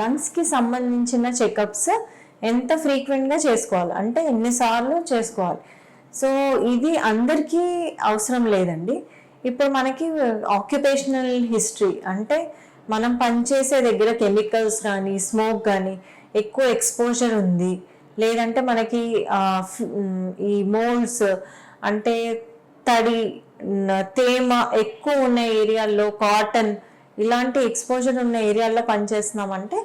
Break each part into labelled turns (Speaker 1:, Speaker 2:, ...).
Speaker 1: లంగ్స్కి సంబంధించిన చెకప్స్ ఎంత ఫ్రీక్వెంట్గా చేసుకోవాలి అంటే ఎన్నిసార్లు చేసుకోవాలి. సో ఇది అందరికీ అవసరం లేదండి. ఇప్పుడు మనకి ఆక్యుపేషనల్ హిస్టరీ అంటే మనం పనిచేసే దగ్గర కెమికల్స్ కానీ స్మోక్ కానీ ఎక్కువ ఎక్స్పోజర్ ఉంది, లేదంటే మనకి ఈ మోల్డ్స్ అంటే తడి తేమ ఎక్కువ ఉన్న ఏరియాల్లో కాటన్ ఇలాంటి ఎక్స్పోజర్ ఉన్న ఏరియాల్లో పనిచేస్తున్నామంటే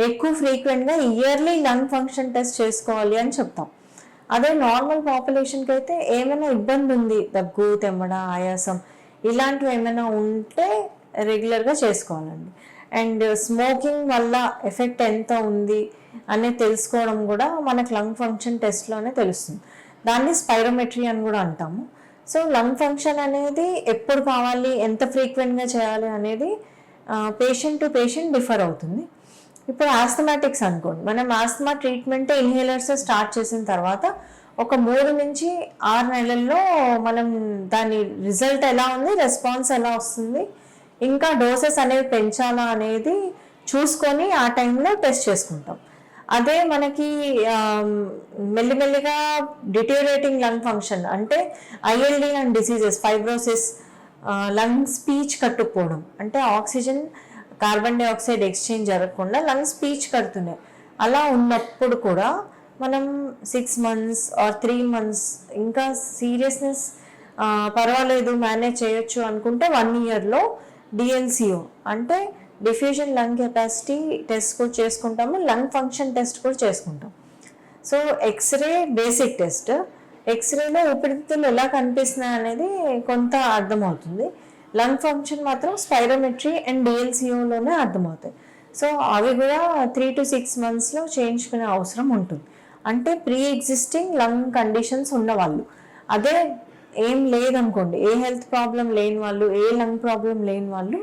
Speaker 1: ఎక్కువ ఫ్రీక్వెంట్గా ఇయర్లీ లంగ్ ఫంక్షన్ టెస్ట్ చేసుకోవాలి అని చెప్తాం. అదే నార్మల్ పాపులేషన్కి అయితే ఏమైనా ఇబ్బంది ఉంది, దగ్గు తెమ్మడ ఆయాసం ఇలాంటివి ఏమైనా ఉంటే రెగ్యులర్గా చేసుకోవాలండి. అండ్ స్మోకింగ్ వల్ల ఎఫెక్ట్ ఎంత ఉంది అనేది తెలుసుకోవడం కూడా మనకు లంగ్ ఫంక్షన్ టెస్ట్లోనే తెలుస్తుంది. దాన్ని స్పైరోమెట్రీ అని కూడా అంటాము. సో లంగ్ ఫంక్షన్ అనేది ఎప్పుడు కావాలి, ఎంత ఫ్రీక్వెంట్గా చేయాలి అనేది పేషెంట్ టు పేషెంట్ డిఫర్ అవుతుంది. ఇప్పుడు ఆస్థమాటిక్స్ అనుకోండి, మనం ఆస్థమా ట్రీట్మెంట్ ఇన్హేలర్స్ స్టార్ట్ చేసిన తర్వాత ఒక 3 నుంచి 6 నెలల్లో మనం దాని రిజల్ట్ ఎలా ఉంది, రెస్పాన్స్ ఎలా వస్తుంది, ఇంకా డోసెస్ అనేవి పెంచాలా అనేది చూసుకొని ఆ టైంలో టెస్ట్ చేసుకుంటాం. అదే మనకి మెల్లిమెల్లిగా డిటోరేటింగ్ లంగ్ ఫంక్షన్ అంటే ILD and diseases, fibrosis, lung స్పీచ్ కట్టుకుపోవడం అంటే ఆక్సిజన్ కార్బన్ డైఆక్సైడ్ ఎక్స్చేంజ్ జరగకుండా లంగ్ స్పీచ్ కడుతున్నాయి, అలా ఉన్నప్పుడు కూడా మనం 6 months ఆర్ 3 months ఇంకా సీరియస్నెస్ పర్వాలేదు మేనేజ్ చేయొచ్చు అనుకుంటే 1 yearలో డిఎల్సిఓ అంటే డిఫ్యూజన్ లంగ్ కెపాసిటీ టెస్ట్ కూడా చేసుకుంటాము, లంగ్ ఫంక్షన్ టెస్ట్ కూడా చేసుకుంటాం. సో ఎక్స్రే బేసిక్ టెస్ట్, ఎక్స్రేలో ఊపిరితిత్తులు ఎలా కనిపిస్తున్నాయి అనేది కొంత అర్థమవుతుంది. లంగ్ ఫంక్షన్ మాత్రం స్పైరోమెట్రీ అండ్ డిఎల్సిఓలోనే అర్థమవుతాయి. సో అవి కూడా 3 to 6 monthsలో చేయించుకునే అవసరం ఉంటుంది. అంటే ప్రీ ఎగ్జిస్టింగ్ లంగ్ కండిషన్స్ ఉన్నవాళ్ళు. అదే ఏం లేదనుకోండి, ఏ హెల్త్ ప్రాబ్లం లేని వాళ్ళు, ఏ లంగ్ ప్రాబ్లం లేని వాళ్ళు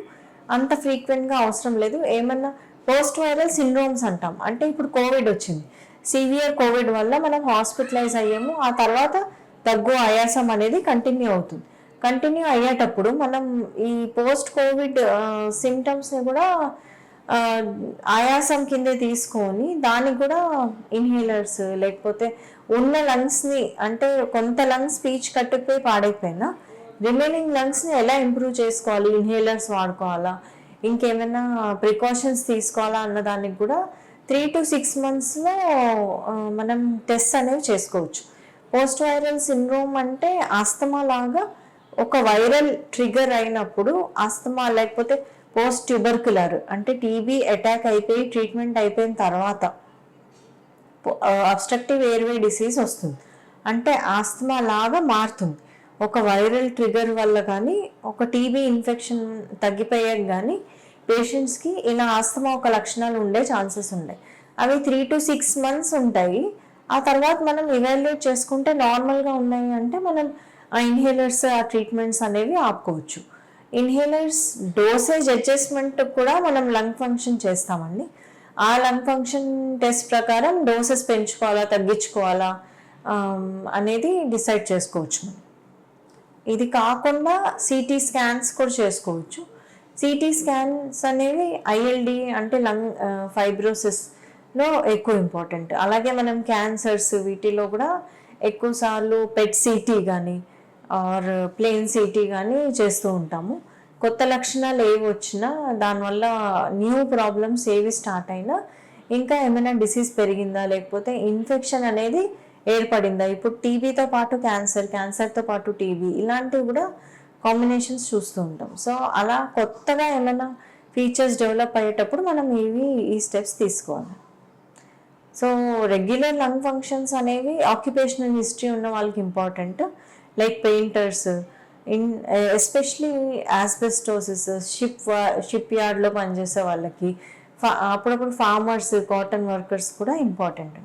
Speaker 1: అంత ఫ్రీక్వెంట్గా అవసరం లేదు. ఏమన్నా పోస్ట్ వైరల్ సిండ్రోమ్స్ అంటాం, అంటే ఇప్పుడు కోవిడ్ వచ్చింది, సివియర్ కోవిడ్ వల్ల మనం హాస్పిటలైజ్ అయ్యాము, ఆ తర్వాత దగ్గు ఆయాసం అనేది కంటిన్యూ అవుతుంది. కంటిన్యూ అయ్యేటప్పుడు మనం ఈ పోస్ట్ కోవిడ్ సిమ్టమ్స్ని కూడా ఆయాసం కింద తీసుకొని దానికి కూడా ఇన్హేలర్స్ లేకపోతే ఉన్న లంగ్స్ని అంటే కొంత లంగ్స్ స్పీచ్ కట్టుకుపోయి పాడైపోయినా రిమైనింగ్ లంగ్స్ని ఎలా ఇంప్రూవ్ చేసుకోవాలి, ఇన్హేలర్స్ వాడుకోవాలా, ఇంకేమైనా ప్రికాషన్స్ తీసుకోవాలా అన్న దానికి కూడా 3 to 6 monthsలో మనం టెస్ట్ అనేవి చేసుకోవచ్చు. పోస్ట్ వైరల్ సిండ్రోమ్ అంటే ఆస్తమా లాగా ఒక వైరల్ ట్రిగర్ అయినప్పుడు ఆస్తమా, లేకపోతే పోస్ట్ ట్యూబర్కులర్ అంటే టీబీ అటాక్ అయిపోయి ట్రీట్మెంట్ అయిపోయిన తర్వాత అబ్స్ట్రక్టివ్ ఎయిర్వే డిసీజ్ వస్తుంది, అంటే ఆస్తమా లాగా మారుతుంది. ఒక వైరల్ ట్రిగర్ వల్ల కానీ ఒక టీబీ ఇన్ఫెక్షన్ తగ్గిపోయాక కానీ పేషెంట్స్కి ఇలా ఆస్తమా ఒక లక్షణాలు ఉండే ఛాన్సెస్ ఉన్నాయి. అవి 3 to 6 months ఉంటాయి. ఆ తర్వాత మనం ఇవాల్యుయేట్ చేసుకుంటే నార్మల్గా ఉన్నాయి అంటే మనం ఆ ఇన్హేలర్స్ ఆ ట్రీట్మెంట్స్ అనేవి ఆపుకోవచ్చు. ఇన్హేలర్స్ డోసేజ్ అడ్జస్ట్మెంట్ కూడా మనం లంగ్ ఫంక్షన్ చేస్తామండి. ఆ లంగ్ ఫంక్షన్ టెస్ట్ ప్రకారం డోసెస్ పెంచుకోవాలా తగ్గించుకోవాలా అనేది డిసైడ్ చేసుకోవచ్చు మనం. ఇది కాకుండా సిటీ స్కాన్స్ కూడా చేసుకోవచ్చు. సిటీ స్కాన్స్ అనేవి ఐఎల్డి అంటే లంగ్ ఫైబ్రోసిస్లో ఎక్కువ ఇంపార్టెంట్. అలాగే మనం క్యాన్సర్స్ వీటిలో కూడా ఎక్కువసార్లు పెట్ సిటీ కానీ ఆర్ ప్లేన్ సిటీ కానీ చేస్తూ ఉంటాము. కొత్త లక్షణాలు ఏవి వచ్చినా దానివల్ల న్యూ ప్రాబ్లమ్స్ ఏవి స్టార్ట్ అయినా ఇంకా ఏమైనా డిసీజ్ పెరిగిందా లేకపోతే ఇన్ఫెక్షన్ అనేది ఏర్పడిందా, ఇప్పుడు టీబీతో పాటు క్యాన్సర్, క్యాన్సర్తో పాటు టీబీ ఇలాంటివి కూడా కాంబినేషన్స్ చూస్తూ ఉంటాం. సో అలా కొత్తగా ఏమైనా ఫీచర్స్ డెవలప్ అయ్యేటప్పుడు మనం ఈ స్టెప్స్ తీసుకోవాలి. సో రెగ్యులర్ లంగ్ ఫంక్షన్స్ అనేవి ఆక్యుపేషనల్ హిస్టరీ ఉన్న వాళ్ళకి important, like painters, especially asbestosis, ship యార్డ్లో పనిచేసే వాళ్ళకి, అప్పుడప్పుడు ఫార్మర్స్, కాటన్ వర్కర్స్ కూడా ఇంపార్టెంట్.